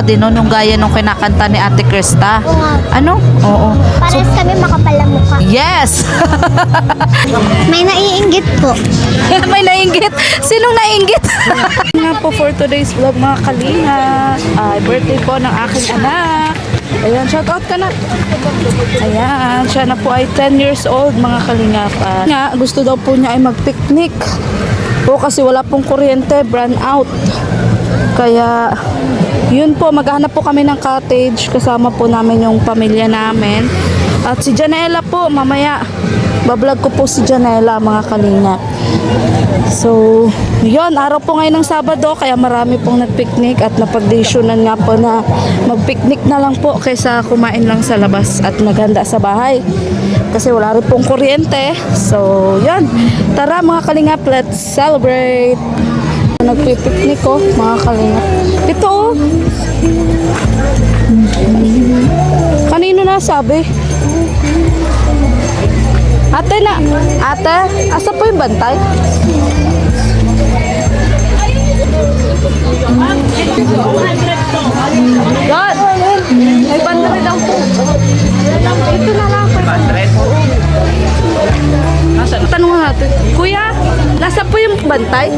ka din nun, yung gaya nung kinakanta ni Ate Krista. Ano? Oo. Pares kami makapalamukha. Yes! May naiinggit po. May nainggit. Sinong nainggit? Nga po for today's vlog mga kalinga. Birthday po ng aking anak. Ayan, shout out ka na. Ayan, siya na po ay 10 years old mga kalinga. Nga, gusto daw po niya ay mag-picnic. Po kasi wala pong kuryente, brand out. Kaya, yun po, maghahanap po kami ng cottage. Kasama po namin yung pamilya namin. At si Janela po, mamaya, bablog ko po si Janela mga kalinga. So, yun, araw po ngayon ng Sabado, kaya marami pong nagpicnic at napagdesyonan nga po na magpicnic na lang po kaysa kumain lang sa labas at maghanda sa bahay. Kasi wala rin pong kuryente. So, yun, tara mga kalingap, let's celebrate. Nagpipiknik ko, mga kalingap. Ito oh. Kanino nasabi? Ate na, ate, asa po yung bantay? God, may bantay daw po. Ito na lang. Tanong natin, kuya, nasa po yung bantay?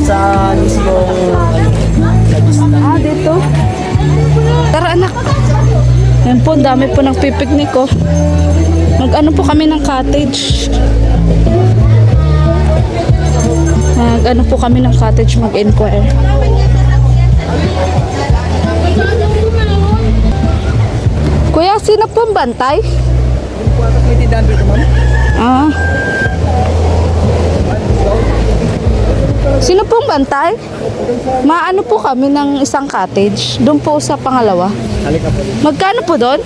Sa mismong Dito. Tara anak. Yan po, dami po ng pipiknik ko. Mag-ano po kami ng cottage. Mag-ano po kami ng cottage, mag-inquire. Kuya, sino po ang bantay? Ah. Sino pong bantay? Maano po kami ng isang cottage. Doon po sa pangalawa. Magkano po doon?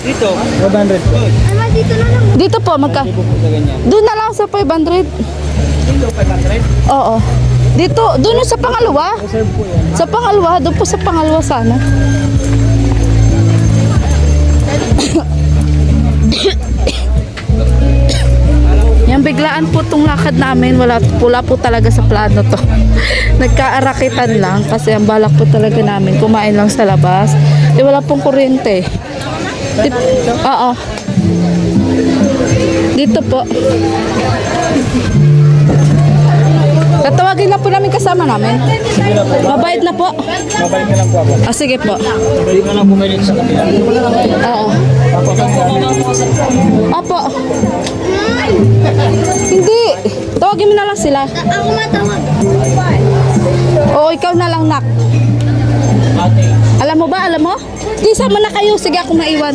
dito, 500 po. Dito na lang. Dito po, magkano? Doon na lang sa 500. Dito, 500? Oo. Dito, doon sa pangalawa. Reserve po yan. Sa pangalawa, doon po sa pangalawa sana. Yan, biglaan po itong lakad namin. Wala po talaga sa plano to. Nagkaarakitan lang kasi ang balak po talaga namin kumain lang sa labas. Wala pong kuryente. Oo. Dito po. Tatawagin na po namin kasama namin. Mabayad na po. Mabalik na lang po ako. Sige po. Mabalik na lang po kayo dito sa kapila. Oo. Opo. Hindi. Tawagin mo na lang sila. Ako matawag. Oo, ikaw na lang, nak. Alam mo ba? Alam mo? Di, sama na kayo. Sige, ako maiwan.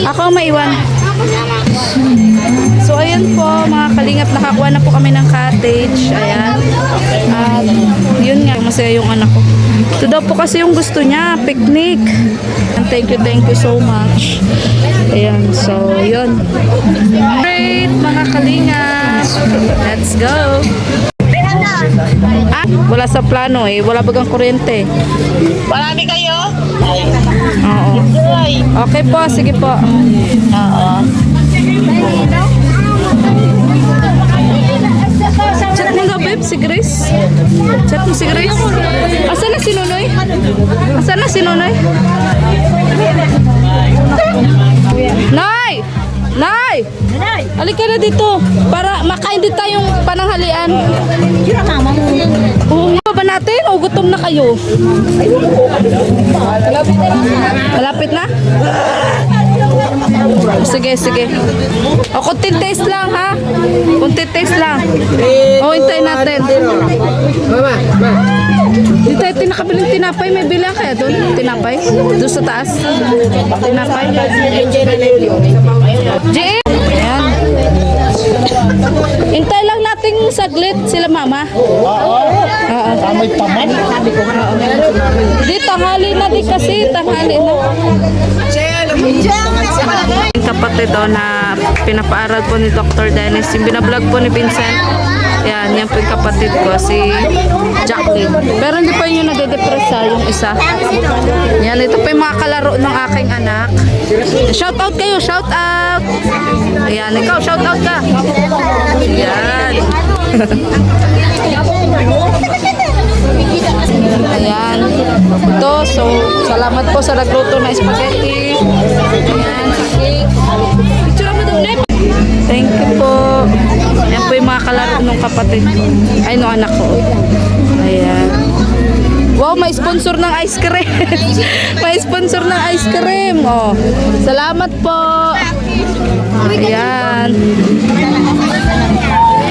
Ako ang maiwan. So, ayan po, mga kalingap. Nakakuha na po kami ng cottage. Ayan. At, yun nga. Masaya yung anak ko. Ito daw po kasi yung gusto niya. Picnic. And thank you so much. Ayan. So, yun. Great, mga kalingap. Let's go. Wala sa plano eh. Wala bagang kuryente. Marami kayo? Oo. Okay po, sige po. Oo. Chat mo nga babe, si Grace. Chat mo si Grace. Asan na si Nonoy? Asan na si Nonoy? Nay! Nay! Halika na dito para makain din tayong pananghalian. Sino mama mo? Oo nga ba natin? O gutom na kayo? Malapit na? Sige, sige. O, kunting taste lang, ha? Kunting taste lang. O, hintayin natin. Dito tayo tinakabiling tinapay. May bilang kaya doon? Tinapay? Doon sa taas? Tinapay? JM! Ayan. Hintay lang nating saglit sila mama. Oo. Tamay tamay. Di, tanghali na di kasi. Tanghali na. Yung kapatid daw na pinapaaral po ni Dr. Dennis, yung binablog po ni Vincent, yan po yung kapatid ko, si Jacqueline. Pero hindi pa yun nade-depressa, yung isa. Yan, ito pa yung mga kalaro ng aking anak. Shout out kayo, shout out! Ayan, ikaw, shout out ka. Yan. Ayan. Ito, so, salamat po sa nagluto na spaghetti. Ayan, sa cake. Picture mo doon, Nep. Thank you po. Ayan po yung mga kalaro ng kapatid ko. Ay, no, anak ko. Ayan. Wow, may sponsor ng ice cream. May sponsor ng ice cream. Oh, salamat po. Ayan.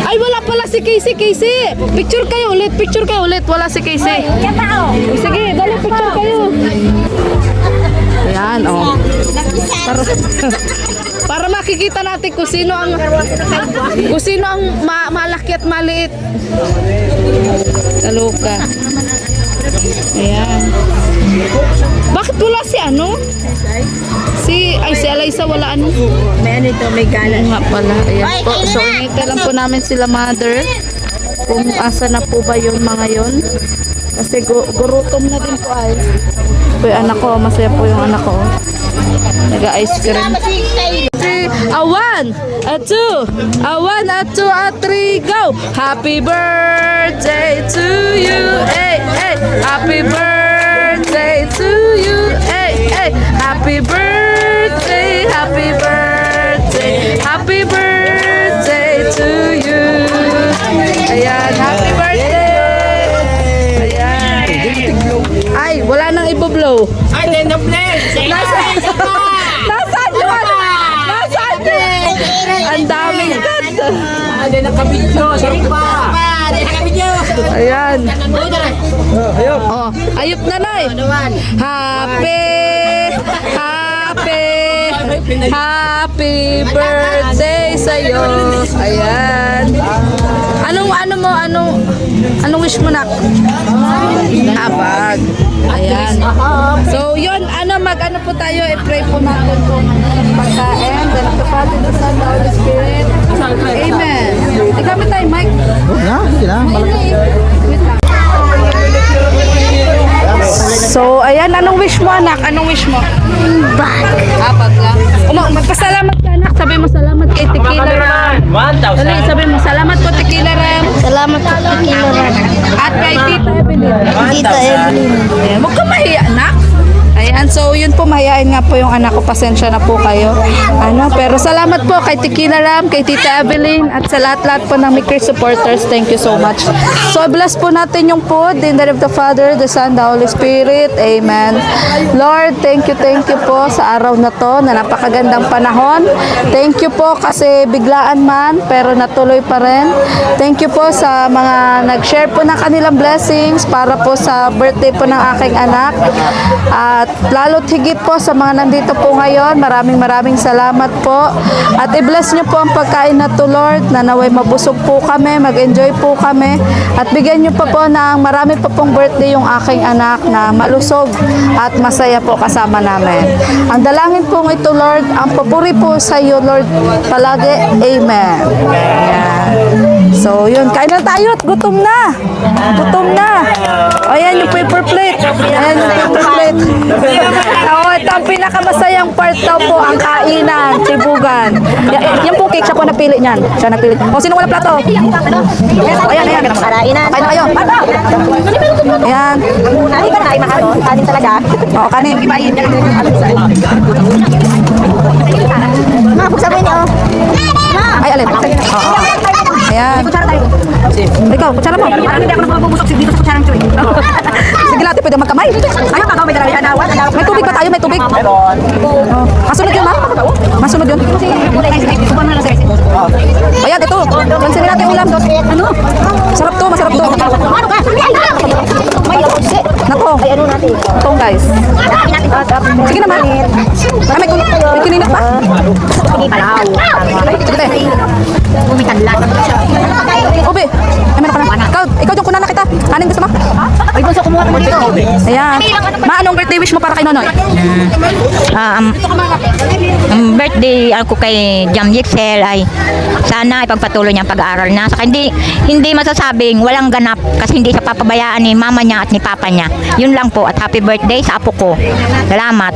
Ay, wala pala si Casey. Casey, picture kayo ulit. Picture kayo ulit. Wala si Casey. Sige, dali picture kayo. Ayan, oh. Para makikita natin kung sino ang malaki at maliit. Taloka. Ayan. Bakit wala si ano? Si Eliza wala ano? May ano ito, may gala. Nga pala. Ayan po. So, inintay lang po namin sila mother. Kung asa na po ba yung mga yon. Kasi gurutom na din po ay. Po yung anak ko. Masaya po yung anak ko. Nag-ice cream. A one, a two, a one, a two, a three, go! Happy birthday to you, hey, hey! Happy birthday to you, hey, hey! Happy birthday, happy birthday, happy birthday to you! Ayan, happy birthday! Ayan. Ay, wala nang iboblow. Ay, then the place! Nasaan yun? Nasaan yun? Ang daming cut. Ah, then nakabidyo. Sarap pa. Then nakabidyo. Ayan. Oh, ayop na nay. Happy birthday sa'yo. Ayan. Anong wish mo nak? Abag. Ayan. So, yun, mag-ano po tayo, i-pray po natin po ng pagkain. Then, the Father, the Son, the Holy Spirit. Amen. Igamit tayo, Mike. Sige na. Wait lang. So, ayan, anong wish mo, anak? Anong wish mo? Bag. Bag lang. Magpasalamat ka, anak. Sabi mo, salamat kay Tequila Ram. 1,000. Dali, sabi mo, salamat po, Tequila Ram. Salamat po, Tequila Ram. At kay Tita Evelyn. Tita Evelyn. Ayan, huwag ka mahiya, anak. Ayan, so yun po, mahihain nga po yung anak ko. Pasensya na po kayo. Pero salamat po kay Tequila Ram, kay Tita Evelyn, at sa lahat-lahat po ng Mikir supporters. Thank you so much. So, bless po natin yung food. In the name of the Father, the Son, the Holy Spirit. Amen. Lord, thank you po sa araw na to, na napakagandang panahon. Thank you po kasi biglaan man, pero natuloy pa rin. Thank you po sa mga nag-share po ng kanilang blessings para po sa birthday po ng aking anak. At lalo't higit po sa mga nandito po ngayon, maraming salamat po. At i-bless niyo po ang pagkain na to, Lord, na naway mabusog po kami, mag-enjoy po kami. At bigyan niyo pa po ng marami pa pong birthday yung aking anak na malusog at masaya po kasama namin. Ang dalangin pong ito, Lord, ang papuri po sa iyo, Lord, palagi. Amen. Ayan. So, yun. Kain na tayo at gutom na. Gutom na. O, yan yung paper plate. Ayan yung paper plate. O, ito ang pinakamasayang part daw po, ang kainan, tibugan. Yan po cake, siya po napili niyan. Siya napili. O, sino wala plato? Ayan, ayan. Kain na kayo. Ayan. Hindi ka na kain makano. Kanin talaga. O, kanin. Ma, buksan mo yun, oh. Ay, alin. Oo. Ayan. Ikaw, kutsara mo. Hindi ako napapabusok dito sa kutsarang choy. Sige natin, pwede magkamay. Ayaw ka daw, may dalawang anawan. May tubig ba tayo? May tubig? Oh. Masunod yun, ma? Masunod yun. Ayan, ito. Pansinin natin ulam. Ano? Sarap to, masarap to. Natong. Ay, ano natin? Natong, guys. Sige naman. Ay, may kininit pa? Hindi palaw. Sige, te. Bumitadlan. Obe. Ay, meron ka na. Ikaw yung kunan na kita. Kanin gusto mo? Ay, bunso, kumuha mo dito. Ayan. Ma, anong birthday wish mo para kay Nonoy? Ang birthday ako kay Jam Yixel ay sana ipagpatuloy niya ang pag-aaral na. Saka hindi masasabing walang ganap kasi hindi siya papabayaan ni mama niya at ni papa niya. Yun lang po at happy birthday sa apo ko. Salamat.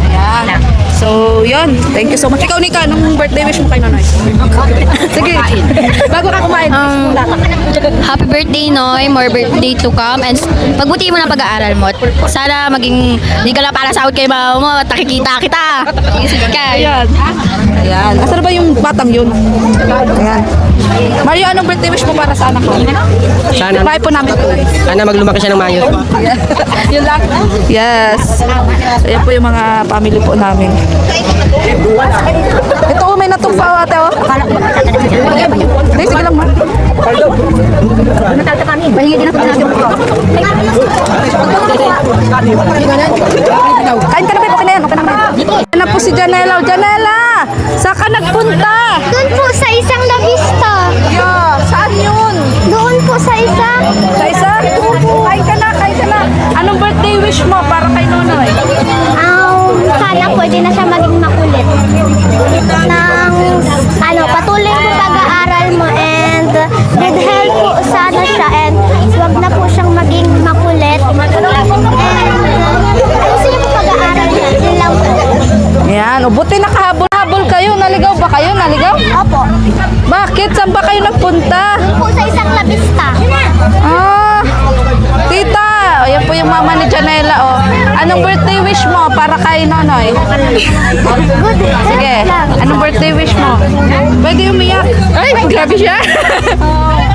Ayan. So, yan. Thank you so much. Ikaw, Nika, anong birthday wish mo kay Nonoy? Sige. Bago ka kumain. Happy birthday, Noy. More birthday to come. And pagbuti mo na pag-aaral mo. Sana maging, hindi ka lang para sa kay mama mo. Nakikita kita. Ayan. Ayan. Asan ba yung batang yun? Ayan. Mario, anong birthday wish mo para sa anak ko? Sana, Bahay po namin to. sana maglumaki siya ng maayos. Yun lang. Yes. Ayan po yung mga family po namin. Ito, may natumpaw ate, oh. Hindi, sige lang, ma. Kain ka na, Beb. Okay na yan. Okay na yan. Ayan na po si Janela. Janela! Saan ka nagpunta? Doon po sa isang labista. Yeah. Saan yun? Doon po sa isang... Sa isa? Kain ka na, kain ka na. Anong birthday wish mo para kay Nonoy? Sana pwede na siya maging makulit. Patuloy mo pag-aaral mo and good health po sana siya and wag na po siyang maging makulit. And ayusin niyo po pag-aaral niya. Yun lang po. Yan. O, buti nakahabol-habol kayo. Naligaw ba kayo? Naligaw? Opo. Bakit? Saan ba kayo nagpunta? Po sa isang labista. Ah, tita, ayan po yung mama ni Janela, oh. Anong birthday wish mo para kay Nonoy? Good health Sige, lang. anong birthday wish mo? Pwede umiyak. Ay, grabe siya.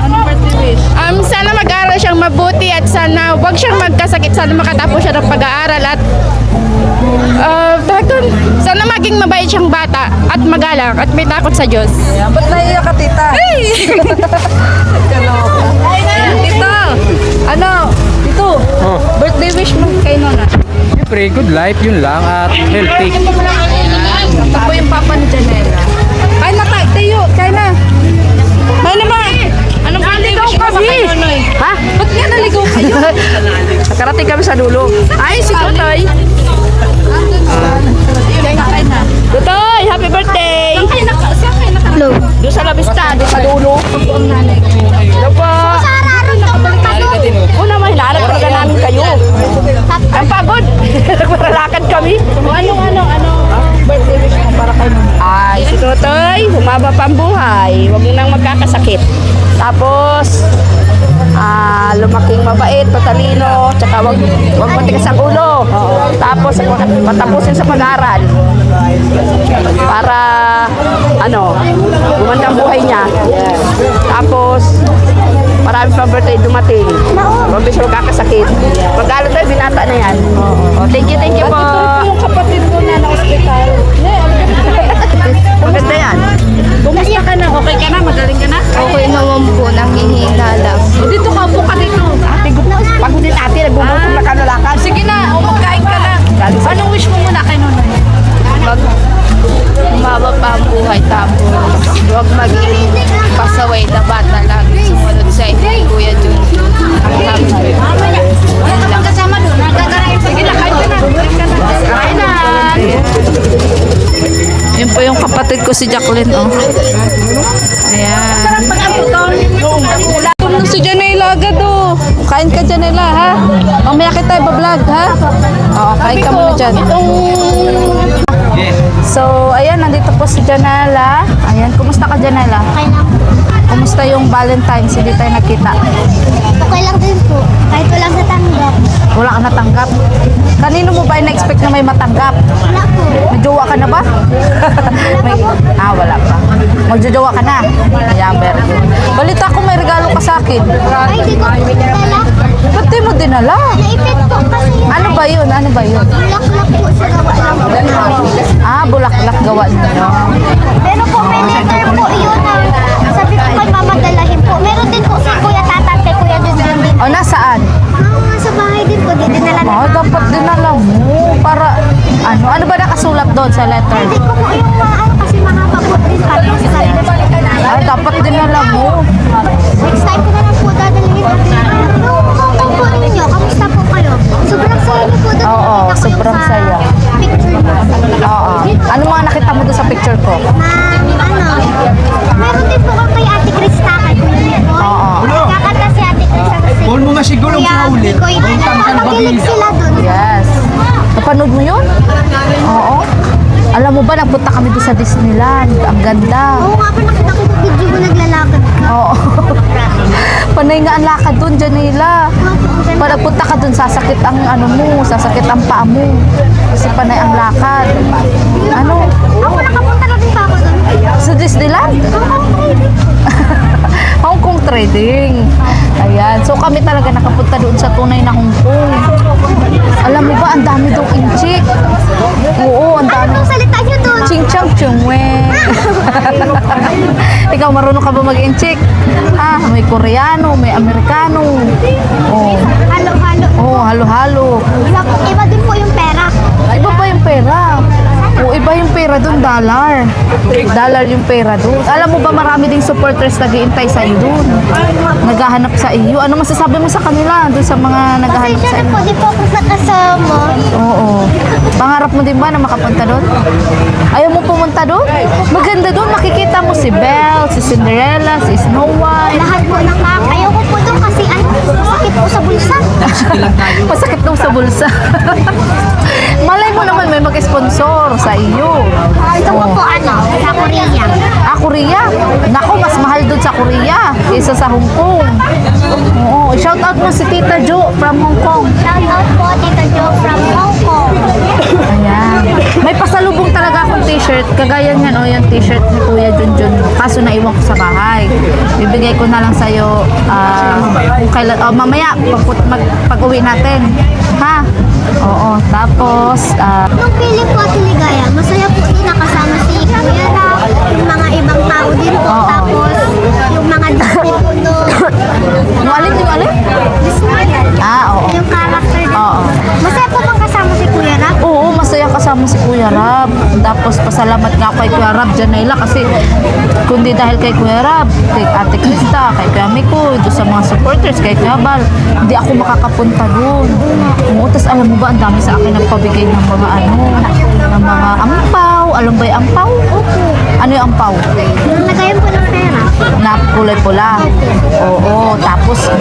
Anong birthday wish? Sana mag-aaral siyang mabuti at sana wag siyang magkasakit. Sana makatapos siya ng pag-aaral at sana maging mabait siyang bata at magalang at may takot sa Diyos. Ayan, ba't naiiyak ka, tita? Kaloka. Tita, ano? Ito, birthday wish mo kay Nonoy. Siyempre, good life, yun lang, at healthy. Ito po yung papa ni Janela. Kain na tayo, tayo, kain na. Kain na, ma. Anong birthday wish mo kay Nonoy? Ha? Ba't nga naligaw kayo? Nakarating kami sa dulo. Ay, si Tutoy. Kain na. Tutoy, happy birthday! Saan kayo Hello. doon sa labista, doon sa dulo. Hello po. Araw na pumunta doon. Una, mahilanap talaga namin kayo. Ang pagod. Nagparalakad kami. Anong birthday wish mo para kayo? Ay, si Totoy, humaba pa ang buhay. Huwag mo nang magkakasakit. Tapos, lumaking mabait, patalino, tsaka wag matigas ang ulo. Tapos, patapusin sa pag-aaral. Para, gumanda ang buhay niya. Tapos, marami pang birthday dumating. Huwag siya magkakasakit. Pag-aaral tayo, binata na yan. Thank you po. Yung kapatid ko na na-hospital. Maganda yan. Kumusta ka na? Okay ka na? Magaling ka na? Okay naman po, nanghihina lang. O, dito ka, upo ka dito. Ate, pagod din ate, nagbubutom na kanulakan. Sige na, magkain ka na. Anong wish mo muna kay Nonoy? Umaba pa ang buhay tapos huwag maging pasaway na bata lang. Sumunod sa Kuya Jun. Sige na, kain ka na. Kain na. Yun po yung kapatid ko si Jacqueline, oh. Ayan. Si Janela agad, oh. Kain ka, Janela, ha? Mamaya kita iba-vlog, ha? Oo, kain ka muna dyan. So, ayan, nandito po si Janela. Ayan, kumusta ka, Janela? Okay na po. Kumusta yung Valentine's? Hindi tayo nakita. Okay lang din po. Kahit walang natanggap. Wala ka natanggap. Kanino mo ba na-expect na may matanggap? Wala po. May jowa ka na ba? Wala pa. Magjojowa ka na? Ayan, very good. Balita ko may regalo ka sa akin. Ay, di ko po dinala. Ba't di mo dinala? Naipit po kasi. Ano ba yun? Ano ba yun? Bulaklak po sa gawa lang. Bulaklak gawa ninyo. Pero po, may letter po yun. Sabi ko kay mama dalahin po. Meron din po si Kuya Tatan kay Kuya Junjun din. O, nasaan? Sa bahay din po. Di dinala na. Dapat dinala mo. Para, ano ba nakasulat doon sa letter? Hindi ko po yung kasi mahaba po din kami. Dapat dinala mo. Next time ko na lang po dadalhin natin. Yung po ninyo, kamusta po kayo? Sobrang saya niyo po doon. Oo, Nakita ko yung sobrang sa saya. Picture niyo. Oo. Ano mga nakita mo doon sa picture ko? Meron din po kang kay Ate Krista, kay Kuya Nicoy. Oo. Kakanta si Ate Krista kasi Paul mo masigulong Kuya sa ulit. Nicoy. Napapagilig sila doon. Yes. Napanood mo yun? Oo. Alam mo ba, ba nagpunta kami doon sa Disneyland? Ang ganda. Oo nga po, nakita ko yung video mo naglalakad ka. Oo. Panay nga ang lakad doon, Janela. Pag nagpunta ka doon, sasakit ang ano mo, sasakit ang paa mo. Kasi panay ang lakad. Ano? Ako nakapunta na din pa ako doon. Sa Disneyland? Hong Kong trading. Ayan. So kami talaga nakapunta doon sa tunay na Hong Kong. Alam mo ba, ang dami doon inchik. Oo, ang dami. Anong salita niyo doon? Ching chang chung we. Ikaw marunong ka ba mag-inchik? Ah, may Koreano, may Amerikano. Oh. Halo-halo. Oh, halo-halo. Iba din po yung pera. Iba pa yung pera. O, iba yung pera doon, dollar. Dollar yung pera doon. Alam mo ba, marami ding supporters nag-iintay sa iyo doon. Naghahanap sa iyo. Ano masasabi mo sa kanila doon sa mga naghahanap Pasensya sa na iyo? po, di po ako nakasama. Oo. Pangarap mo din ba na makapunta doon? Ayaw mo pumunta doon? Maganda doon. Makikita mo si Belle, si Cinderella, si Snow White. Lahat po ng ayaw ko po doon kasi masakit po sa bulsa. Masakit daw sa bulsa. Malay mo naman may mag-sponsor sa iyo. Ito po sa Korea. Ah, Korea? Naku, mas mahal doon sa Korea kaysa sa Hong Kong. Oo. Shout out mo si Tita Jo from Hong Kong. Shout out po, Tita Jo from Hong Kong. Ayan. May pasalubong talaga akong t-shirt. Kagaya niyan, oh, yung t-shirt ni Kuya Junjun. Kaso naiwan ko sa bahay. Bibigay ko na lang sa'yo kung kailan. Oh, mamaya, pag-uwi natin. Ha? Oo. Tapos, Yung feeling ko at ligaya, masaya po din nakasama si Kuya Rap, yung mga ibang tao din po. Oo. Tapos, yung mga Disney po doon. yung alin? Disney. Ah, oo. Yung character din. Oo. Masaya po bang kasama si Kuya Rap? Oo, masaya kasama si Kuya Rab. Tapos pasalamat nga ako kay Kuya Rab, Janela, kasi kundi dahil kay Kuya Rab, kay Ate Krista, kay Kuya Miko, doon sa mga supporters, kay Kuya Bal, hindi ako makakapunta doon. Oo, tapos alam mo ba, ang dami sa akin nagpabigay ng mga ng mga ampaw. Alam ba yung ampaw? Ano yung ampaw? Yung nagayon po ng pera. Na kulay pula. Oo, tapos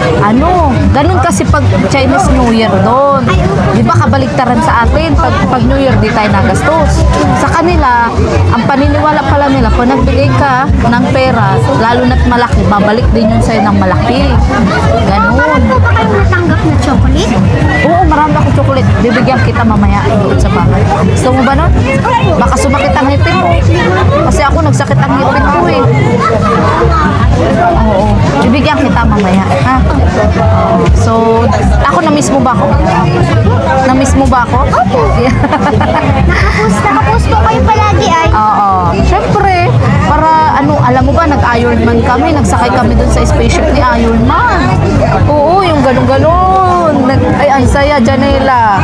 ganun kasi pag Chinese New Year doon. Di ba kabaligtaran sa atin pag New Year di tayo nagastos. Sa kanila, ang paniniwala pala nila, pag nagbigay ka ng pera, lalo na't malaki, babalik din yun sa'yo ng malaki. Ganun. Marami po ba kayong natanggap na chocolate? Oo, marami akong chocolate. Bibigyan kita mamaya doon sa bahay. Gusto mo ba nun? Baka sumakit ang ngipin mo. Kasi ako nagsakit ang ngipin ko eh. Oo. Bibigyan kita mamaya. Ha? Oo. So, ako na-miss mo ba ako? Na-miss mo ba ako? Nakapost po kayo palagi ay. Oo. Siyempre, para alam mo ba, nag-Ironman kami, nagsakay kami dun sa spaceship ni Ironman. Oo, yung ganun-ganun. Ay, ang saya, Janela.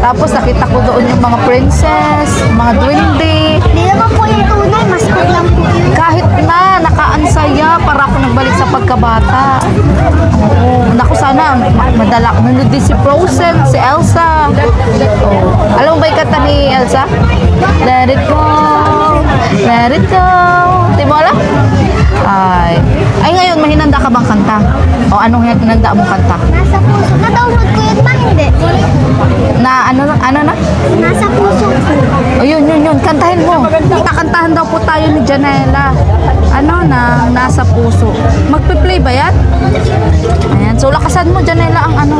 Tapos nakita ko doon yung mga princess, mga duwende. Hindi naman po yung tunay, mascot lang po yun. Kahit na, nakaansaya para ako nagbalik sa pagkabata. Oo. Naku, sana madala. Nanood din si Frozen, si Elsa. Oo. Alam mo ba yung kanta ni Elsa? Let it go, let it go. Di mo alam? Ay ngayon, mahinanda ka bang kanta? O anong hinanda mong kanta? Nasa puso. Na-download ko yun ba? Hindi. Na ano na? Nasa puso ko. O yun. Kantahin mo. Kakantahan daw po tayo ni Janela. Nasa puso. Magpe-play ba yan? Ayan. So, lakasan mo, Janela, ang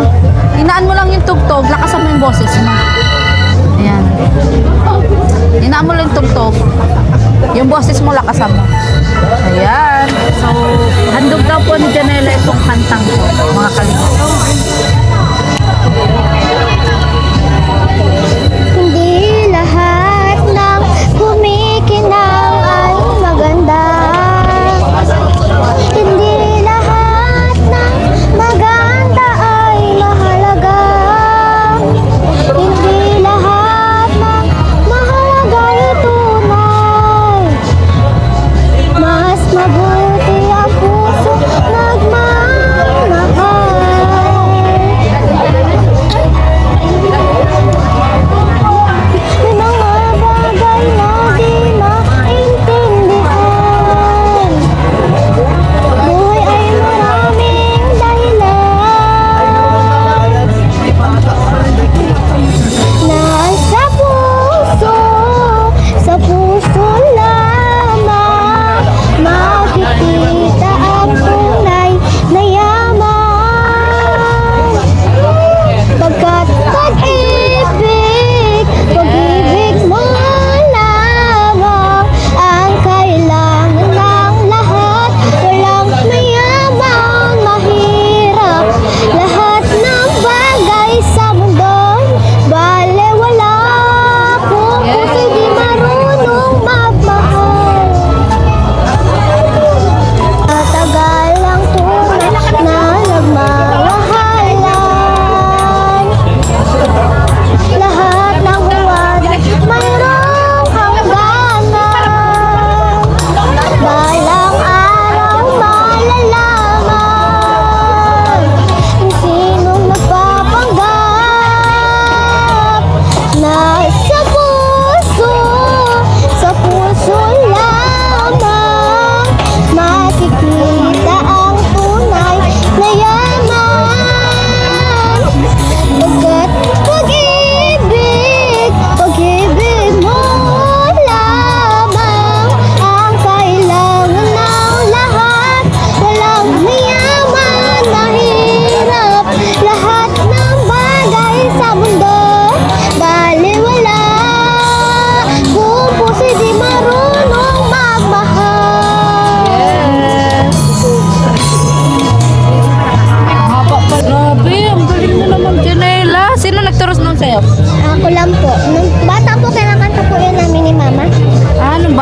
Inaan mo lang yung tugtog. Lakasan mo yung boses mo. Ayan. Inaan mo lang yung tugtog. Yung boses mo, lakasan mo. Ayan. So, handog daw po ni Janela itong kantang ko, mga kalingap. Hindi lahat ng kumikinang ay maganda. Hindi lahat ng maganda ay mahalaga. Hindi lahat ng mahalaga ay tunay. Mas mabuti ang puso nagmamahal.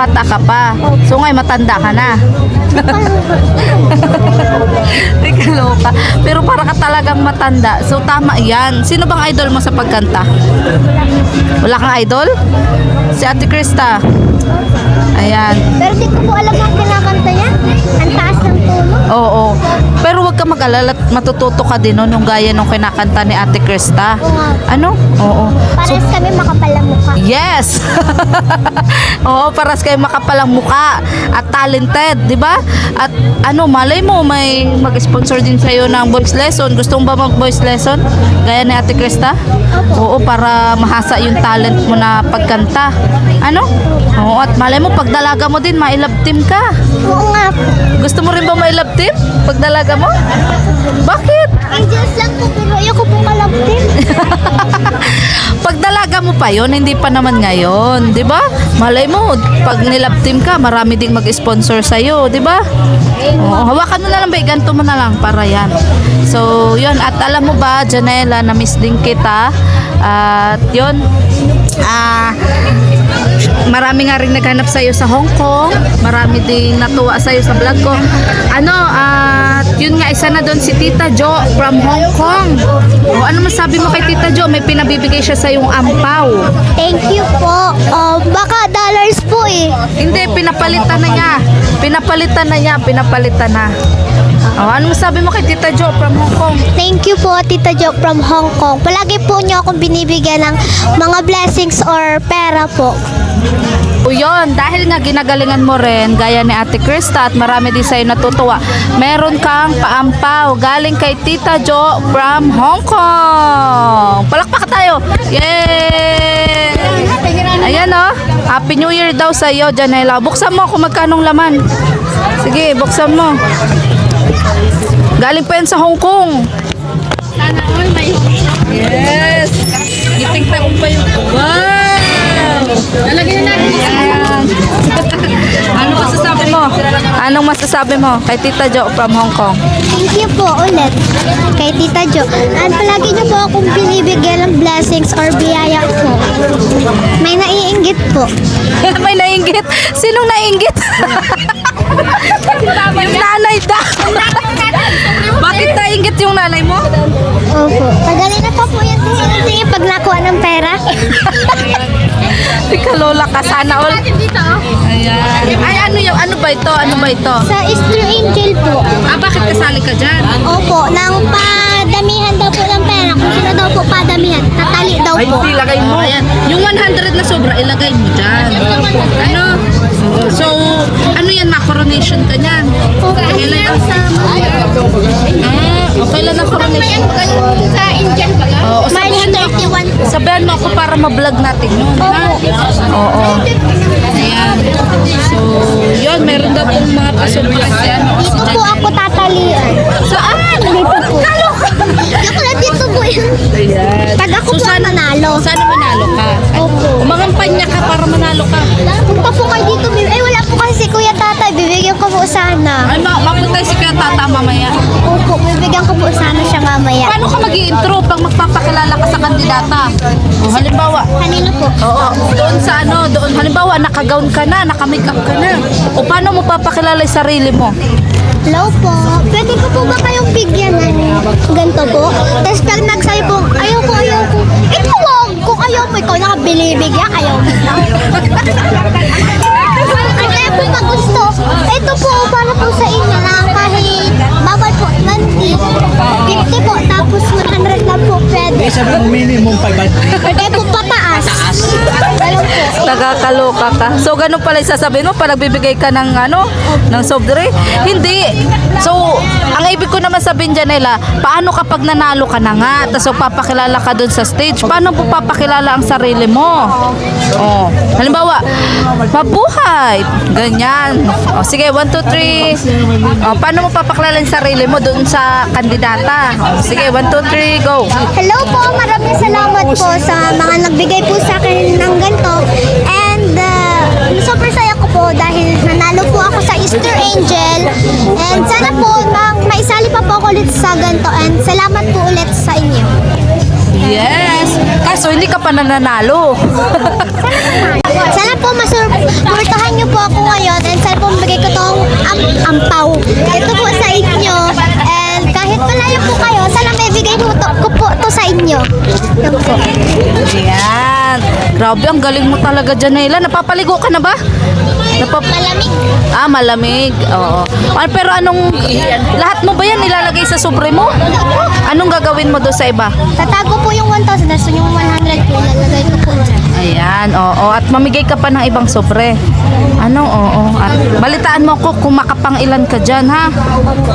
bata ka pa. So ngayon matanda ka na. Ay, kaloka. Pero para ka talagang matanda. So tama yan. Sino bang idol mo sa pagkanta? Wala kang idol? Si Ate Krista. Ayan. Pero di ko po alam ang kinakanta niya. Ang taas ng tono. Oo. Pero wag ka mag-alala. Matututo ka din nun yung gaya nung kinakanta ni Ate Krista. Ano? Oo. Parehas kami makapalang mukha. Yes! Oo, paras kayo makapalang muka at talented, di ba? At ano, malay mo, may mag-sponsor din sa'yo ng voice lesson. Gusto mo ba mag-voice lesson? Gaya ni Ate Krista? Oo, para mahasa yung talent mo na pagkanta. Ano? Oo, at malay mo, pag dalaga mo din, ma-love team ka. Oo nga po. Gusto mo rin ba ma-love team? Pag dalaga mo? Bakit? Angels lang po, pero ayoko po kalabtin. Pag dalaga mo pa yon, hindi pa naman ngayon, 'di ba? Malay mo, pag nilab team ka, marami ding mag-sponsor sa iyo, 'di ba? Oo, hawakan mo na lang, ganito mo na lang para yan. So, 'yun, at alam mo ba, Janela, na miss din kita. At 'yun, marami nga rin naghanap sa iyo sa Hong Kong. Marami ding natuwa sa iyo sa vlog ko. Yun nga, isa na doon si Tita Jo from Hong Kong. O, ano masabi mo kay Tita Jo? May pinabibigay siya sa yung ampaw. Thank you po. Baka dollars po eh. Hindi, pinapalitan na niya. Pinapalitan na. O, ano masabi mo kay Tita Jo from Hong Kong? Thank you po, Tita Jo from Hong Kong. Palagi po niyo akong binibigyan ng mga blessings or pera po. O yun, dahil nga ginagalingan mo rin, gaya ni Ate Krista, at marami din sa'yo natutuwa, meron kang paampaw galing kay Tita Jo from Hong Kong. Palakpak tayo! Yay! Ayan o, Happy New Year daw sa'yo, Janela. Buksan mo kung magkanong laman. Sige, buksan mo. Galing pa yan sa Hong Kong. Sana all may Yes! Giting-taong pa yung... Wow! Lalagyan na natin. Ayan. Ano masasabi mo? Anong masasabi mo kay Tita Jo from Hong Kong? Thank you po ulit kay Tita Jo. At palagi niyo po akong binibigyan ng blessings or biyaya po. May naiinggit po. May nainggit? Sinong nainggit? Yung nanay daw. Bakit nainggit yung nanay mo? Opo. Tagalin na pa po yan. Tingin pag nakuha ng pera. Ika lola ka, sana all. Ayan. Ay, ano ba ito? Sa Easter Angel po. Bakit kasali ka dyan? Opo. Nang padamihan daw po ng pera. Kung sino daw po padamihan. Tatali daw Ay, po. hindi, lagay mo. Ayan. Yung 100 na sobra, ilagay mo dyan. Ano? So, ano yan, ma-coronation ka niyan? Kailan ang... kailan ang coronation? Sa Angel pala. Oo, March 31. sabihan mo ako para ma-vlog natin yun. Ha? Oo. Ayan. So, yun, meron daw pong mga pasurprise yan. Dito po ako tatalian. Saan? Dito po. Ako na dito po yun. Ayan. Pag ako po sana manalo. Sana manalo ka. Opo. Umangampanya ka para manalo ka. Punta po kayo dito. Wala po kasi si Kuya Tatay. Bibigyan ko po sana. Ay, mapuntay si Kuya Tata mamaya. Opo, bibigyan ko po sana siya mamaya. Paano ka mag-i-intro pag magpapakilala ka sa kandidata? O, halimbawa, Kanino po? oo, doon, halimbawa, naka-gown ka na, naka-makeup ka na. O, paano mo papakilala yung sarili mo? Hello po. Pwede ko po ba kayong bigyan ng ganito po? Tapos pag nagsabi po, ayaw ko. Ito wag. Kung ayaw mo, ikaw nakabilibigyan, ayaw mo na. Kaya po pag gusto, ito po para po sa inyo na kahit bawal po, 20. 50 po, tapos 100 lang po pwede. Sabi mo minimum 500. Pwede po pataas. Ganun po. Nagkakaloka ka. So, ganun pala yung sasabihin mo pag nagbibigay ka ng ng soft drink? Hindi. So, ang ibig ko naman sabihin, Janela, paano kapag nanalo ka na nga, tapos papakilala ka dun sa stage, paano mo papakilala ang sarili mo? Oh, halimbawa, mabuhay. Ganyan. Oh, sige, 1, 2, 3. Oh, paano mo papakilala yung sarili mo dun sa kandidata? Oh, sige, 1, 2, 3, go. Hello po, maraming salamat po sa mga nagbigay po sa akin ng ganito. And super saya ko po dahil nanalo po ako sa Easter Angel. And sana po maisali pa po ako ulit sa ganito. And salamat po ulit sa inyo. Yes. Kaso hindi ka pa nananalo. Sana po masurportahan niyo po ampaw. Ito po sa inyo. And kahit malayo po kayo, sana may bigay ko po to sa inyo. Yan po. Ayan. Grabe, ang galing mo talaga, Janela. Napapaligo ka na ba? Malamig. Malamig. Oo. Pero lahat mo ba yan nilalagay sa sobre mo? Anong gagawin mo doon sa iba? Tatago po yung 1,000. So yung 100 po, lalagay ko po dyan. Ayan, oo. At mamigay ka pa ng ibang sobre. Oo. At balitaan mo ko kung makapang ilan ka dyan, ha?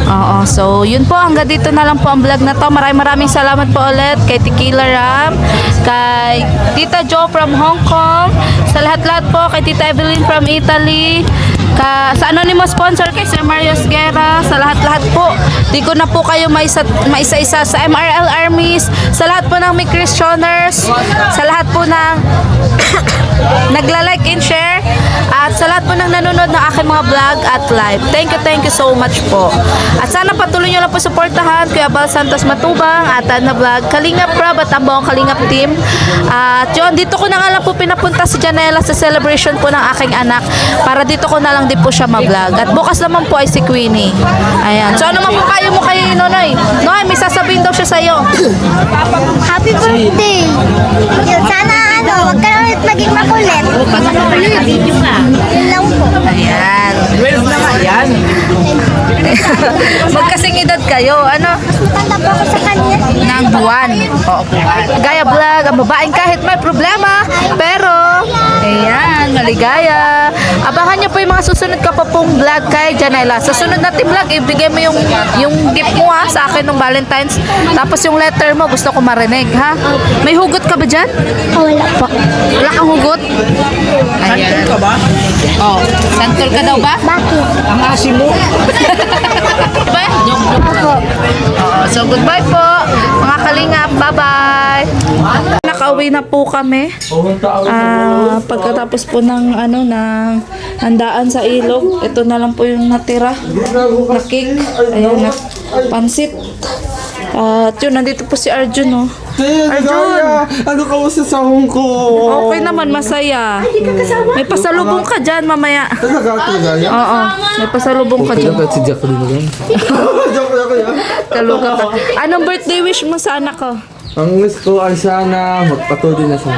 Oo. So, yun po. Hanggang dito na lang po ang vlog na to. Maraming salamat po ulit kay Tequila Ram, kay Tita Jo from Hong Kong, sa lahat-lahat po, kay Tita Evelyn from Italy, sa anonymous sponsor kay Sir Mario Guerra, sa lahat-lahat po. Di ko na po kayo maisa-isa sa MRL Armies, sa lahat po ng may Christianers, sa lahat po ng nagla-like and share, at sa lahat po ng nanonood ng aking mga vlog at live. Thank you so much po. At sana patuloy nyo lang po suportahan Kuya Bal Santos Matubang at Ana Vlog, Kalingap Prab at ang buong Kalingap team. At yun, dito ko na nga lang po pinapunta si Janela sa celebration po ng aking anak para dito ko na lang din po siya ma-vlog. At bukas naman po ay si Queenie. Ayan. So ano man po kayo mo kay Nonoy? Noy, may sasabihin daw siya sa'yo. Happy birthday! Yun, sana wag ka na ulit maging makulit. Yun lang po. Ayan. 12 na nga yan. Magkasing edad kayo. Ano? Tanda po ako sa kanya. Ng buwan. Oo, buwan. Gaya vlog, ang babaeng kahit may problema, pero, ayan, maligaya. Abangan nyo po yung mga susunod ka pa pong vlog kay Janela. Sa sunod natin vlog, ibigay mo yung gift mo ha, sa akin ng Valentine's. Tapos yung letter mo, gusto ko marinig ha. May hugot ka ba dyan? Wala po. Wala kang hugot? Ayan. Ka ba? Oh, santol ka daw ba? Bakit? Ang asim mo. Ba? So goodbye po mga kalingap, bye-bye. Nakauwi na po kami. Pagkatapos po ng handaan sa ilog, ito na lang po yung natira na cake. Ayun, na pansit. At yun, nandito po si Arjun, oh. Arjun! Ano ka mo sa sahong ko? Okay naman, masaya. May pasalubong ka dyan mamaya. Talaga Oo, may pasalubong ka dyan. si Jack rin yan. Joke lang yan. Kaluga ka. Anong birthday wish mo sa anak ko? Ang wish ko ay sana magpatuloy na siya.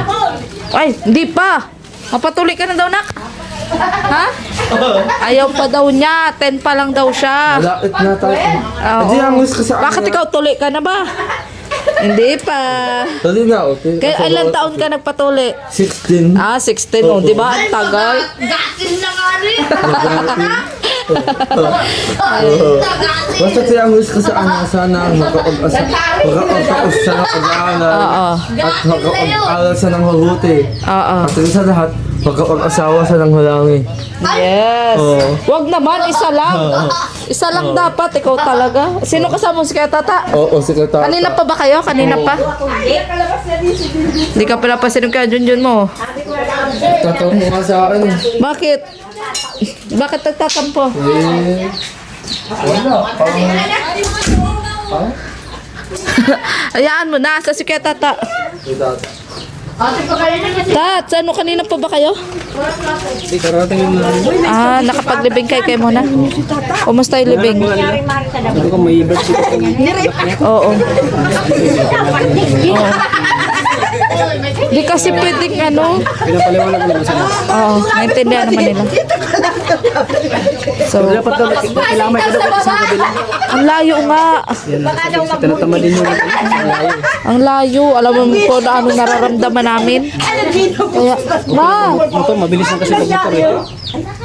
Ay, hindi pa. Mapatuloy ka na daw, nak. Ha? Ayaw pa daw niya. 10 pa lang daw siya. Malapit na tayo. Oo. Hindi ang wish ko sa Bakit ikaw tuloy ka na ba? Hindi pa. Tuloy na, okay. Kaya ilang taon ka nagpatuli? 16. 16. Oh, di ba? Ang tagal. Basta siya ang wish ko sa kanya, sana makapag-asa sa pag-aaral at makapag-aaral sa ng mabuti. Oo. At sa lahat, makapag-asawa sa ng hulangi. Yes. Oo. Wag naman, isa lang. Isa lang dapat, ikaw talaga. Sino kasama mo si Kaya Tata? Oo, sekretary. Kanina pa ba kayo? Kanina pa? Hindi ka pala pa sino kaya Junjun mo. Tatawag mo nga sa akin. Bakit? Bakit nagtatampo? Hayaan mo na, sa si Kaya Tata. Tat, ano kanina pa ba kayo? Nakapaglibing kayo muna. Kumusta yung libing? Oo. Di kasi pwedeng Pinapaliwanag mo naman sa mga. Oo, naintindihan naman nila. So, Dapat daw, kailangan may kadapit sa kabila. ang layo nga. Tinatama din yung layo. Ang layo. Alam mo po na ano nararamdaman namin. Kaya, ma! Motor, mabilis lang kasi mag-motor eh.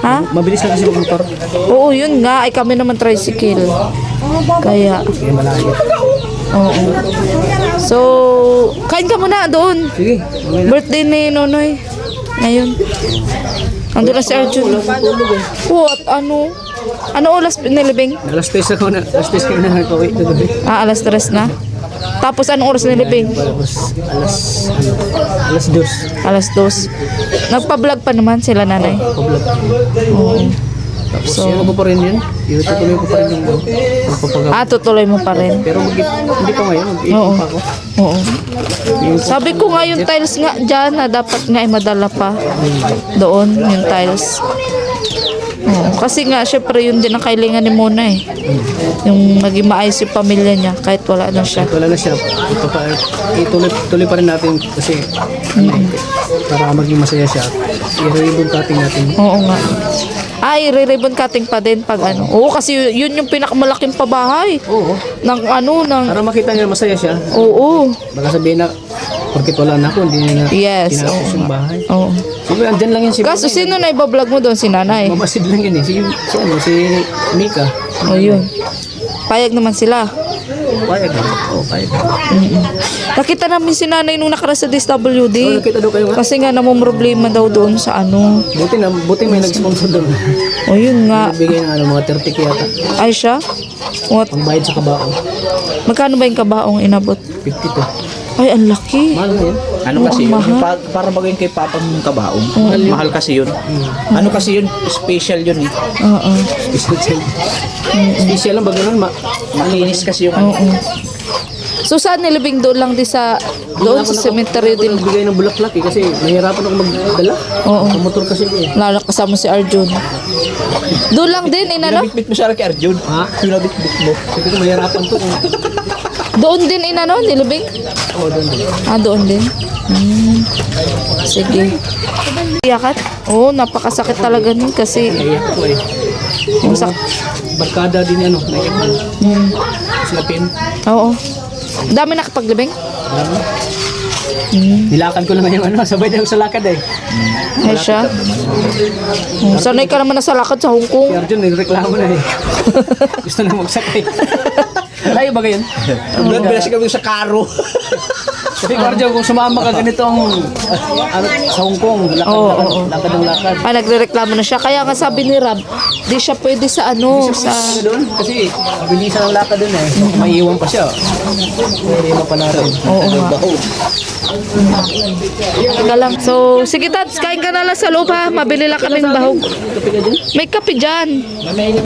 Ha? Mabilis lang kasi mag-motor. Oo, yun nga. Ay kami naman tricycle. Kaya, oo. So, kain ka muna doon. Sige. Birthday ni Nonoy. Ngayon. Ando na si Arjun. What? Ano? Ano oras nilibing? Alas 3 ako na. Alas 3 kayo na nagkawin. Alas 3 na. Tapos anong oras nilibing? Alas 2. Alas 2. Nagpa-vlog pa naman sila nanay. Oo. So, ano pa rin yun? Tutuloy ko pa rin yung magpapagawa. Tutuloy mo pa rin. Pero hindi pa ngayon. Mag-iipon Oo. pa ako. Oo. Sabi ko nga yung tiles nga dyan na dapat nga ay madala pa. Doon, yung tiles. Oo, kasi nga, syempre, yun din ang kailangan ni Mona eh. Yung maging maayos yung pamilya niya kahit wala na siya. Wala na siya. Tuloy pa rin natin kasi para maging masaya siya. I-ribbon cutting natin. Oo nga. Ay, re-ribbon cutting pa din pag ano. Oo, kasi yun yung pinakamalaking pabahay. Oo. Ng ano, ng... Para makita niya masaya siya. Oo. Baka sabihin na, porkit wala na ako, hindi na Yes, tinapos oo yung nga. bahay. Oo. Siguro, andyan lang yun si Kaso, sino na ibablog mo doon? Si nanay? Mabasid lang yun eh. Si Mika. O, yun. Payag naman sila. Payag na. Oo, payag na. Nakita namin si nanay nung nakara sa DSWD. Oo, nakita daw kayo nga. Kasi nga namumroblema daw doon sa ano. Buti may nag-sponsor doon. O, yun nga. Bigay ng ano, mga 30 yata. Ay, siya? What? Pangbayad sa kabaong. Magkano ba yung kabaong inabot? 52. Ay, ang laki. Mahal na yun. Ano Oo, kasi ang yun? mahal. Yung para bagay kay Papang Kabaong. Mahal kasi yun. Ano kasi yun? Special yun eh. Oo. Special lang ba ganun? Makinis kasi yung ano. Oo. So, saan nilibing doon lang di sa... Doon sa cemetery din? Nagbigay ng bulaklak eh kasi nahihirapan ako magdala. Oo. Ang motor kasi ko eh. Lalo kasama si Arjun. Doon lang din, inano? Pinabitbit mo siya kay Arjun. Ha? Pinabitbit mo. Sabi ko mahirapan to. Doon din, inano? Nilibing? Oo, doon. Ah, doon din. Sige. Iyakat? Oo, napakasakit talaga nun kasi... Naiyak ko eh. Yung sak... Barkada din ano, naiyak ko. Slapin. Oo. Dami nakapaglibing? Nilakan ko lang yung ano, sabay na sa lakad eh. Ay siya. Sanay ka naman na sa lakad sa Hong Si Kong. Arjun, nireklamo na eh. Gusto na magsakay. Layo ba ganyan? Blood bless kami sa karo. Sabi ko, Arjun, kung sumama ka ganito ang ano, sa Hong Kong, lakad ng lakad. Ay, nagrereklamo na siya. Kaya nga sabi ni Rab, di siya pwede sa ano, sa... Ano doon? Kasi mabilisan ang lakad doon eh. May iwan pa siya. May pa natin. Oo nga. Teka lang. So, sige Tats, kain ka na lang sa loob ha. Mabili lang kaming bahog. May kape dyan.